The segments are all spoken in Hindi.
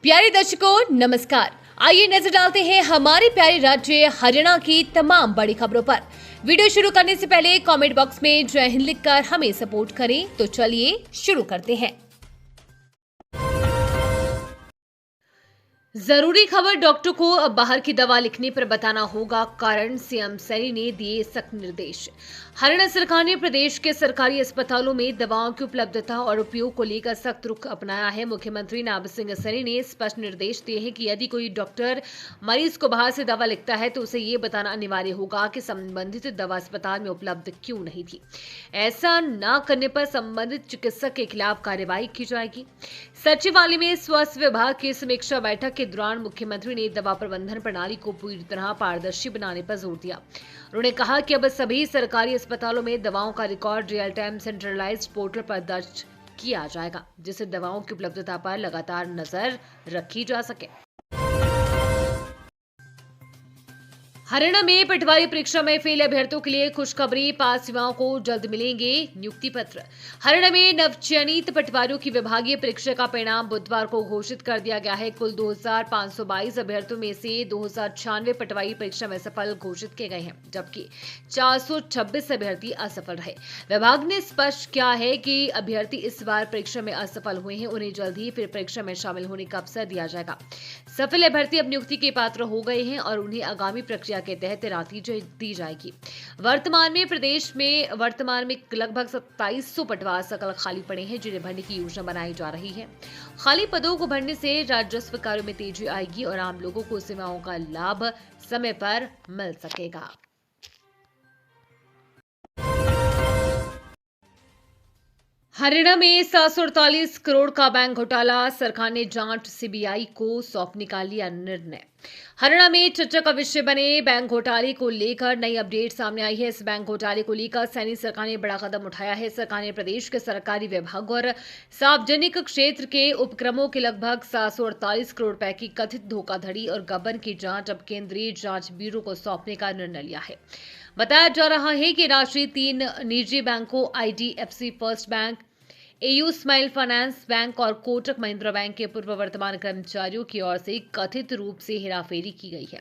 प्यारे दर्शकों नमस्कार। आइए नजर डालते हैं हमारे प्यारे राज्य हरियाणा की तमाम बड़ी खबरों पर। वीडियो शुरू करने से पहले कमेंट बॉक्स में जय हिंद लिखकर हमें सपोर्ट करें। तो चलिए शुरू करते हैं। जरूरी खबर, डॉक्टर को अब बाहर की दवा लिखने पर बताना होगा कारण, सीएम सैनी ने दिए सख्त निर्देश। हरियाणा सरकार ने प्रदेश के सरकारी अस्पतालों में दवाओं की उपलब्धता और उपयोग को लेकर सख्त रुख अपनाया है। मुख्यमंत्री नायब सिंह सैनी ने स्पष्ट निर्देश दिए हैं कि यदि कोई डॉक्टर मरीज को बाहर से दवा लिखता है तो उसे ये बताना अनिवार्य होगा कि संबंधित दवा अस्पताल में उपलब्ध क्यों नहीं थी। ऐसा न करने पर संबंधित चिकित्सक के खिलाफ कार्रवाई की जाएगी। सचिवालय में स्वास्थ्य विभाग की समीक्षा बैठक के दौरान मुख्यमंत्री ने दवा प्रबंधन प्रणाली को पूरी तरह पारदर्शी बनाने पर जोर दिया। उन्होंने कहा कि अब सभी सरकारी अस्पतालों में दवाओं का record real time centralised portal पर दर्ज किया जाएगा, जिससे दवाओं की उपलब्धता पर लगातार नजर रखी जा सके। हरियाणा में पटवारी परीक्षा में फेल अभ्यर्थियों के लिए खुशखबरी, पास युवाओं को जल्द मिलेंगे नियुक्ति पत्र। हरियाणा में नवचयनित पटवारियों की विभागीय परीक्षा का परिणाम बुधवार को घोषित कर दिया गया है। कुल 2522 अभ्यर्थियों में से 2096 पटवारी परीक्षा में सफल घोषित किए गए हैं, जबकि 426 अभ्यर्थी असफल रहे। विभाग ने स्पष्ट किया है कि अभ्यर्थी इस बार परीक्षा में असफल हुए हैं, उन्हें जल्द ही फिर परीक्षा में शामिल होने का अवसर दिया जाएगा। सफल अभ्यर्थी अब नियुक्ति के पात्र हो गए हैं और उन्हें आगामी प्रक्रिया के तहत तैनाती दी जाएगी। वर्तमान में प्रदेश में लगभग 2700 पटवार सकल खाली पड़े हैं, जिन्हें भरने की योजना बनाई जा रही है। खाली पदों को भरने से राजस्व कार्यों में तेजी आएगी और आम लोगों को सेवाओं का लाभ समय पर मिल सकेगा। हरियाणा में 748 करोड़ का बैंक घोटाला, सरकार ने जांच सीबीआई को सौंपने का लिया निर्णय। हरियाणा में चर्चा का विषय बने बैंक घोटाले को लेकर नई अपडेट सामने आई है। इस बैंक घोटाले को लेकर सैनी सरकार ने बड़ा कदम उठाया है। सरकार ने प्रदेश के सरकारी विभाग और सार्वजनिक क्षेत्र के उपक्रमों के लगभग 748 करोड़ रुपए की कथित धोखाधड़ी और गबन की जांच अब केंद्रीय जांच ब्यूरो को सौंपने का निर्णय लिया है। बताया जा रहा है कि राशि 3 निजी बैंकों IDFC first bank, AU smile finance bank और कोटक महिंद्रा बैंक के पूर्व वर्तमान कर्मचारियों की ओर से कथित रूप से हेराफेरी की गई है।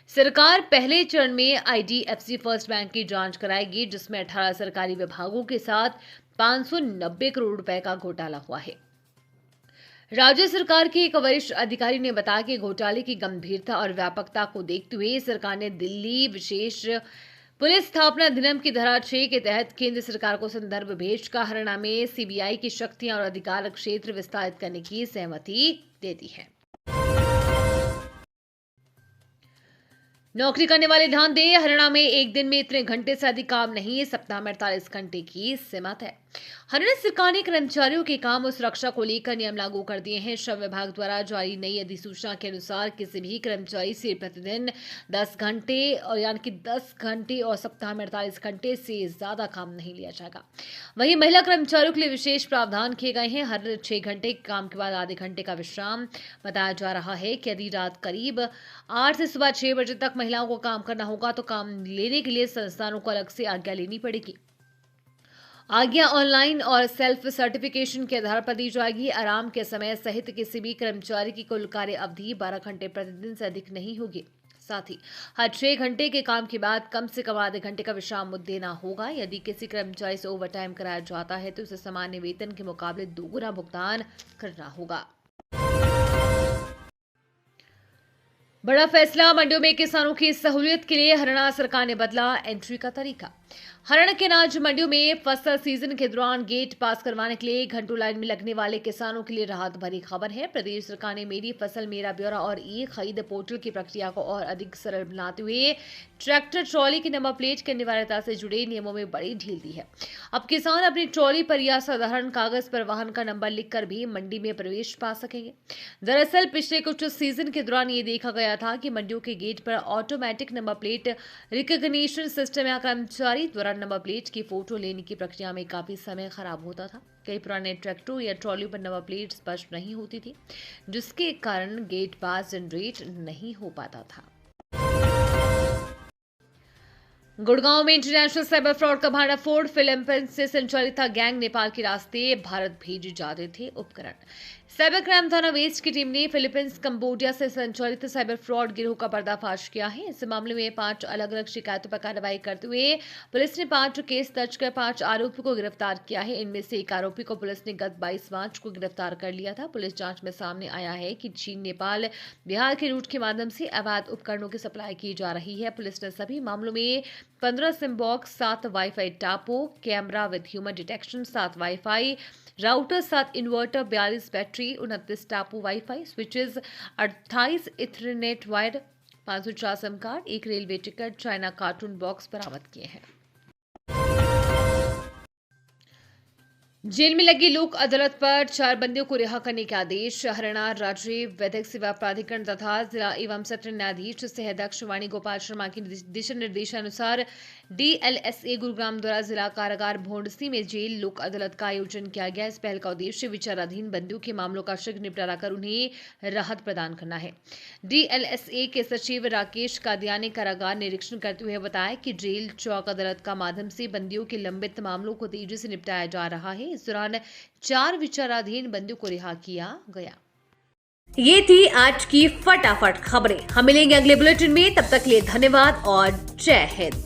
सरकार पहले चरण में आईडीएफसी फर्स्ट बैंक की जांच कराएगी, जिसमें 18 सरकारी विभागों के साथ 590 करोड़ रुपए का घोटाला हुआ है। राज्य सरकार के एक वरिष्ठ अधिकारी ने बताया कि घोटाले की गंभीरता और व्यापकता को देखते हुए सरकार ने दिल्ली विशेष पुलिस स्थापना अधिनियम की धारा 6 के तहत केंद्र सरकार को संदर्भ भेजकर हरियाणा में सीबीआई की शक्तियां और अधिकार क्षेत्र विस्तारित करने की सहमति दे दी है। नौकरी करने वाले ध्यान दें, हरियाणा में एक दिन में इतने घंटे से अधिक काम नहीं, सप्ताह में 48 घंटे की सीमा है। हरियाणा सरकार ने कर्मचारियों के काम और सुरक्षा को लेकर नियम लागू कर दिए हैं। श्रम विभाग द्वारा जारी नई अधिसूचना के अनुसार किसी भी कर्मचारी से प्रतिदिन 10 घंटे और यानी कि 10 घंटे और सप्ताह में 48 घंटे से ज्यादा काम नहीं लिया जाएगा। वहीं महिला कर्मचारियों के लिए विशेष प्रावधान किए गए हैं। हर 6 घंटे के काम के बाद आधे घंटे का विश्राम। बताया जा रहा है कि यदि रात करीब 8 से सुबह 6 बजे तक महिलाओं को काम करना होगा तो काम लेने के लिए संस्थानों को अलग से आज्ञा लेनी पड़ेगी। आज्ञा ऑनलाइन और सेल्फ सर्टिफिकेशन के आधार पर दी जाएगी। आराम के समय सहित किसी भी कर्मचारी की कुल कार्य अवधि 12 घंटे प्रतिदिन से अधिक नहीं होगी। साथ ही हर 6 घंटे के काम के बाद कम से कम आधे घंटे का विश्राम देना होगा। यदि किसी कर्मचारी से ओवरटाइम कराया जाता है तो उसे सामान्य वेतन के मुकाबले दोगुना भुगतान करना होगा। बड़ा फैसला, मंडियों में किसानों की सहूलियत के लिए हरियाणा सरकार ने बदला एंट्री का तरीका। हरियाणा के अनाज मंडियों में फसल सीजन के दौरान गेट पास करवाने के लिए घंटों लाइन में लगने वाले किसानों के लिए राहत भरी खबर है। प्रदेश सरकार ने मेरी फसल मेरा ब्यौरा और ई खरीद पोर्टल की प्रक्रिया को और अधिक सरल बनाते हुए ट्रैक्टर ट्रॉली की नंबर प्लेट की अनिवार्यता से जुड़े नियमों में बड़ी ढील दी है। अब किसान अपनी ट्रॉली पर या साधारण कागज पर वाहन का नंबर लिखकर भी मंडी में प्रवेश पा सकेंगे। दरअसल पिछले कुछ सीजन के दौरान ये देखा गया था कि मंडियों के गेट पर automatic number plate recognition system या कर्मचारी द्वारा नंबर प्लेट की फोटो लेने की प्रक्रिया में काफी समय खराब होता था। कई पुराने ट्रैक्टरों या ट्रॉली पर नंबर प्लेट स्पष्ट नहीं होती थी, जिसके कारण गेट पास जनरेट नहीं हो पाता था। गुड़गांव में इंटरनेशनल साइबर फ्रॉड का भांडाफोड़। फिलीपींस से संचालित था गैंग नेपाल के रास्ते भारत भेजे जाते थे उपकरण। साइबर क्राइम थाना वेस्ट की टीम ने फिलीपींस कंबोडिया से संचालित साइबर फ्रॉड गिरोह का पर्दाफाश किया है। इस मामले में 5 अलग अलग शिकायतों पर कार्रवाई करते हुए पुलिस ने 5 केस दर्ज कर 5 आरोपियों को गिरफ्तार किया है। इनमें से एक आरोपी को पुलिस ने गत 22 मार्च को गिरफ्तार कर लिया था। पुलिस जांच में सामने आया है कि चीन, नेपाल, बिहार के रूट के माध्यम से अवैध उपकरणों की सप्लाई की जा रही है। पुलिस ने सभी मामलों में 15 sim box, 7 wifi Tapo, camera with human detection, 7 wifi router, 7 inverter, 42 battery, 29 Tapo wifi switches, 28 ethernet wire, 504 sim card, 1 railway ticket, China carton box बरामद किए हैं। जेल में लगी लोक अदालत पर 4 बंदियों को रिहा करने के आदेश। हरियाणा राज्य विधिक सेवा प्राधिकरण तथा जिला एवं सत्र न्यायाधीश सह अध्यक्ष वाणी गोपाल शर्मा के दिशा निर्देशानुसार DLSA गुरुग्राम द्वारा जिला कारागार भोंडसी में जेल लोक अदालत का आयोजन किया गया। इस पहल का उद्देश्य विचाराधीन बंदियों के मामलों का शीघ्र निपटारा कर उन्हें राहत प्रदान करना है। DLSA के सचिव राकेश कादिया ने कारागार निरीक्षण करते हुए बताया कि जेल चौक अदालत का माध्यम से बंदियों के लंबित मामलों को तेजी से निपटाया जा रहा है। इस दौरान 4 विचाराधीन बंदियों को रिहा किया गया। ये थी आज की फटाफट खबरें। हम मिलेंगे अगले बुलेटिन में, तब तक के लिए धन्यवाद और जय हिंद।